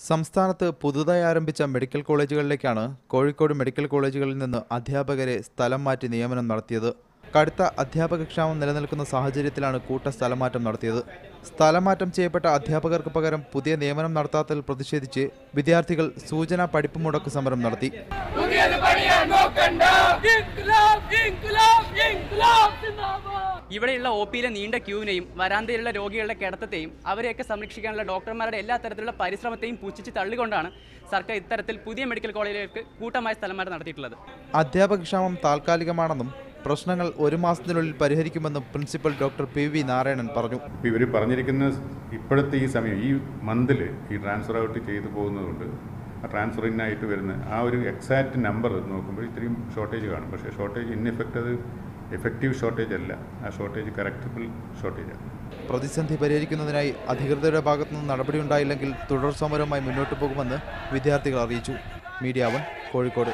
സംസ്ഥാനത്ത് പുതുതായി ആരംഭിച്ച മെഡിക്കൽ കോളേജുകളിലേക്കാണ് കോഴിക്കോട് മെഡിക്കൽ കോളേജുകളിൽ നിന്ന് അധ്യാപകരെ സ്ഥലം മാറ്റി നിയമനം നടത്തിയത്. കടുത്ത അധ്യാപകക്ഷാമം നിലനിൽക്കുന്ന സാഹചര്യത്തിലാണ് കൂട്ട സ്ഥലമാറ്റം നടത്തിയത്. സ്ഥലമാറ്റം ചെയ്യപ്പെട്ട അധ്യാപകർക്ക് പകരം പുതിയ നിയമനം നടത്താത്തതിൽ പ്രതിഷേധിച്ച് വിദ്യാർത്ഥികൾ സൂചനാ പഠിപ്പ് മുടക്ക് സമരം നടത്തി. ഇവിടെയുള്ള ഒപിയിലെ നീണ്ട ക്യൂവിനെയും വരാന്തയിലുള്ള രോഗികളുടെ കിടത്തത്തെയും അവരെയൊക്കെ സംരക്ഷിക്കാനുള്ള ഡോക്ടർമാരുടെ എല്ലാ തരത്തിലുള്ള പരിശ്രമത്തെയും പുച്ഛിച്ച് തള്ളിക്കൊണ്ടാണ് സർക്കാർ ഇത്തരത്തിൽ പുതിയ മെഡിക്കൽ കോളേജിലേക്ക് കൂട്ടമായ സ്ഥലമാറ്റം നടത്തിയിട്ടുള്ളത്. അധ്യാപകക്ഷാമം താൽക്കാലികമാണെന്നും പ്രശ്നങ്ങൾ 1 മാസത്തിനുള്ളിൽ പരിഹരിക്കുമെന്നും പ്രിൻസിപ്പൽ ഡോക്ടർ PV നാരായണൻ പറഞ്ഞു. ഇവർ പറഞ്ഞിരിക്കുന്ന ഇപ്പോഴത്തെ ഈ സമയം ഈ മന്തിൽ ഈ ട്രാൻസ്ഫർ ഔട്ട് ചെയ്തു പോകുന്നതുകൊണ്ട് ആ ട്രാൻസ്ഫറിനായിട്ട് വരുന്ന ആ ഒരു എക്സാക്റ്റ് നമ്പർ നോക്കുമ്പോൾ ഇത്രയും ഷോർട്ടേജ് കാണും. പക്ഷേ ഷോർട്ടേജ് അത് എഫക്റ്റീവ് ഷോർട്ടേജ് അല്ല, ആ ഷോർട്ടേജ് കറക്റ്റബിൾ ഷോർട്ടേജാണ്. പ്രതിസന്ധി പരിഹരിക്കുന്നതിനായി അധികൃതരുടെ ഭാഗത്തുനിന്ന് നടപടിയുണ്ടായില്ലെങ്കിൽ തുടർ സമരവുമായി മുന്നോട്ടു പോകുമെന്ന് വിദ്യാർത്ഥികൾ അറിയിച്ചു. മീഡിയ 1 കോഴിക്കോട്.